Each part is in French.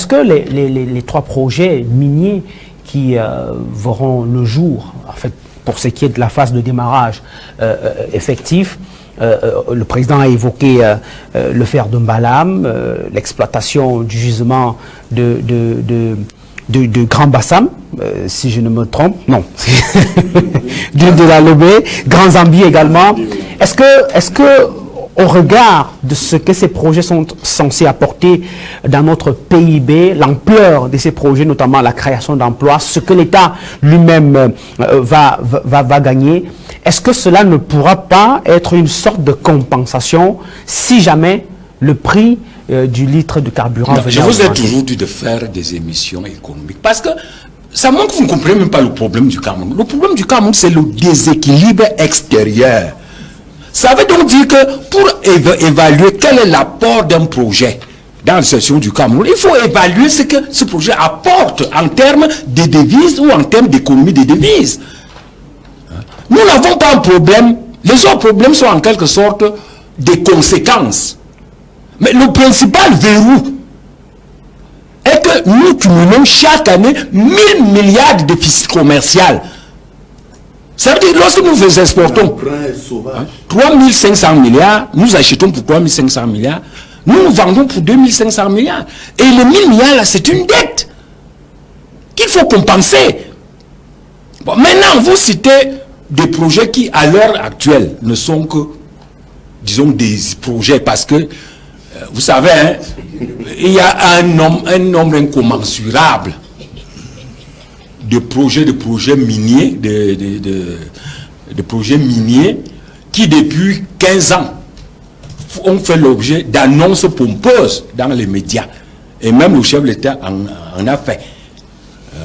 est-ce que les 3 projets miniers qui verront le jour, en fait, pour ce qui est de la phase de démarrage effectif, le président a évoqué le fer de Mbalam, l'exploitation du gisement de Grand Bassam, si je ne me trompe, non, de la Lobé, Grand Zambie également. Est-ce que au regard de ce que ces projets sont censés apporter dans notre PIB, l'ampleur de ces projets, notamment la création d'emplois, ce que l'État lui-même va gagner, est-ce que cela ne pourra pas être une sorte de compensation si jamais le prix du litre de carburant venait Je vous ai toujours dit de faire des émissions économiques parce que ça montre que vous ne comprenez même pas le problème du Cameroun. Le problème du Cameroun, c'est le déséquilibre extérieur. Ça veut donc dire que pour évaluer quel est l'apport d'un projet dans la situation du Cameroun, il faut évaluer ce que ce projet apporte en termes de devises ou en termes d'économie des devises. Nous n'avons pas un problème. Les autres problèmes sont en quelque sorte des conséquences. Mais le principal verrou est que nous cumulons chaque année 1000 milliards de déficit commercial. Ça veut dire que lorsque nous exportons 3500 milliards, nous achetons pour 3500 milliards, nous vendons pour 2500 milliards. Et les 1000 milliards là, c'est une dette qu'il faut compenser. Bon, maintenant, vous citez des projets qui, à l'heure actuelle, ne sont que, disons, des projets parce que, vous savez, hein, il y a un nombre incommensurable de projets miniers, de projets miniers qui depuis 15 ans ont fait l'objet d'annonces pompeuses dans les médias. Et même le chef de l'État en a fait.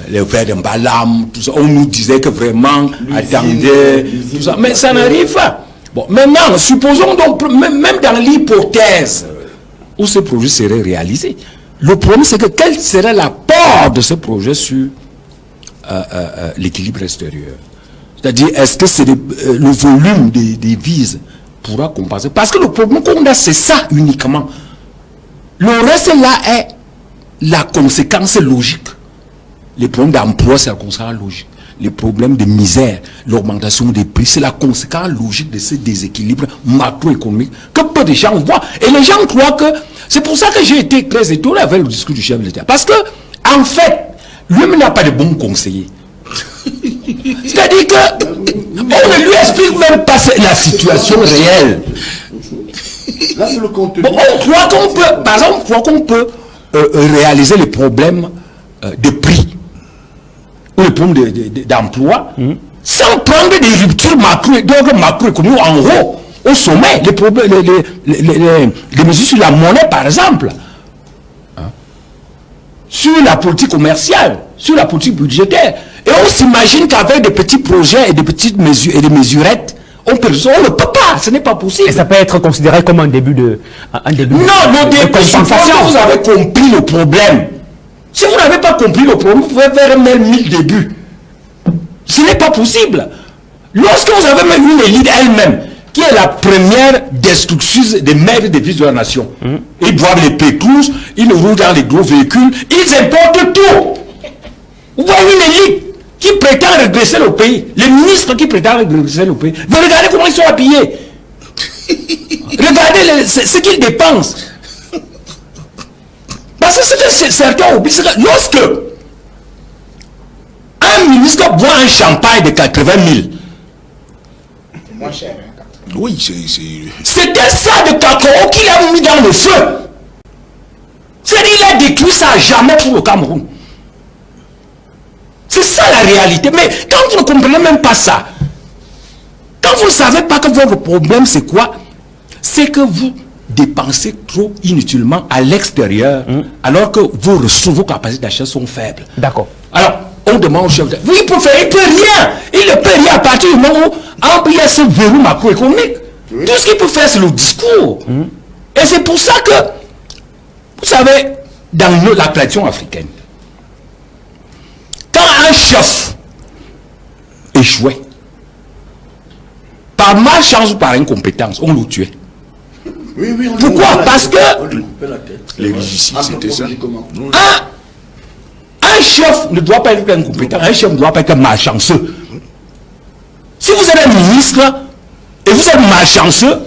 Les vers de Mbalam, tout ça, on nous disait que vraiment, attendez, tout ça. Mais ça n'arrive pas. Bon, maintenant, supposons donc, même dans l'hypothèse où ce projet serait réalisé, le problème c'est que quel serait l'apport de ce projet sur l'équilibre extérieur. C'est-à-dire, est-ce que c'est le volume des devises pourra compenser? Parce que le problème qu'on a, c'est ça uniquement. Le reste là est la conséquence logique. Les problèmes d'emploi, c'est la conséquence logique. Les problèmes de misère, l'augmentation des prix, c'est la conséquence logique de ce déséquilibre macroéconomique que peu de gens voient. Et les gens croient que... C'est pour ça que j'ai été très étonné avec le discours du chef de l'État. Parce que, en fait, lui-même n'a pas de bons conseillers. C'est-à-dire que on ne lui explique même pas la situation réelle. Là, c'est le contenu. Bon, on croit qu'on peut, par exemple, on croit qu'on peut réaliser les problèmes de prix ou les problèmes d'emploi sans prendre des ruptures macroéconomiques en haut, au sommet, les mesures sur la monnaie, par exemple. Sur la politique commerciale, sur la politique budgétaire. Et on s'imagine qu'avec des petits projets et des petites mesures et des mesurettes, on ne peut pas, ce n'est pas possible. Et ça peut être considéré comme un début de... Non, le début, vous avez compris le problème. Si vous n'avez pas compris le problème, vous pouvez faire même 1000 débuts. Ce n'est pas possible. Lorsque vous avez même une élite elle-même, qui est la première destructrice des mères des vies de la nation. Ils boivent les pétrous, ils roulent dans les gros véhicules, ils importent tout. Vous voyez une élite qui prétend redresser le pays, les ministres qui prétendent redresser le pays. Vous regardez comment ils sont habillés. Regardez ce qu'ils dépensent. Parce que ce que certains oublient, c'est que lorsque un ministre boit un champagne de 80 000, Moins cher, hein. oui, c'était ça de cacao qu'il a mis dans le feu. C'est-à-dire qu'il a détruit ça à jamais pour le Cameroun. C'est ça la réalité. Mais quand vous ne comprenez même pas ça, quand vous ne savez pas que votre problème c'est quoi, c'est que vous dépensez trop inutilement à l'extérieur, alors que vos ressources, vos capacités d'achat sont faibles. D'accord. Alors, on demande au chef d'État, oui, il peut faire, il peut rien. Il ne peut rien à partir du moment où il y a ce verrou macroéconomique. Oui. Tout ce qu'il peut faire, c'est le discours. Et c'est pour ça que, vous savez, dans la tradition africaine, quand un chef échouait, par malchance ou par incompétence, on le tuait. Oui, oui, on lui Pourquoi? coupait la Parce tête. que On lui coupait la tête. Les régicides, c'était ça. Anthropologiquement. un chef ne doit pas être incompétent, un chef ne doit pas être malchanceux. Si vous êtes un ministre et vous êtes malchanceux,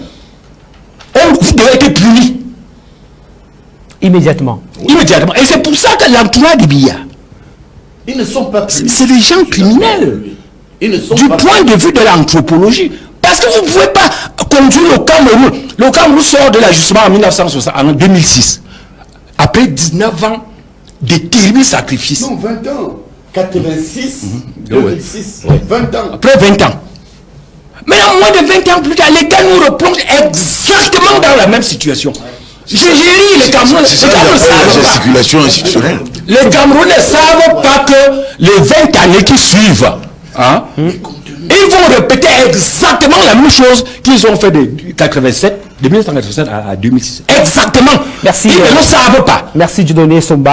vous devez être puni Immédiatement. immédiatement. Et c'est pour ça que l'entourage des Biya, Ils ne sont pas punis. c'est des gens criminels. Ils ne sont Du pas point de vue de l'anthropologie. Parce que vous ne pouvez pas conduire le Cameroun. Le Cameroun sort de l'ajustement en 2006. Après 19 ans de terribles sacrifices. Non, 20 ans. 86, Ouais. 2006, Ouais. 20 ans. Après 20 ans. Mais en moins de 20 ans plus tard, les gars nous replongent exactement dans la même situation. J'ai lu les Camerounais. C'est ça, Les Camerounais la ne savent pas. gesticulation institutionnelle. Les Camerounais ne savent pas que les 20 années qui suivent, hein, ils vont répéter exactement la même chose qu'ils ont fait de 1987 à 2006. Exactement. Merci, Ils ne le savent pas. Merci Dieudonné Somba.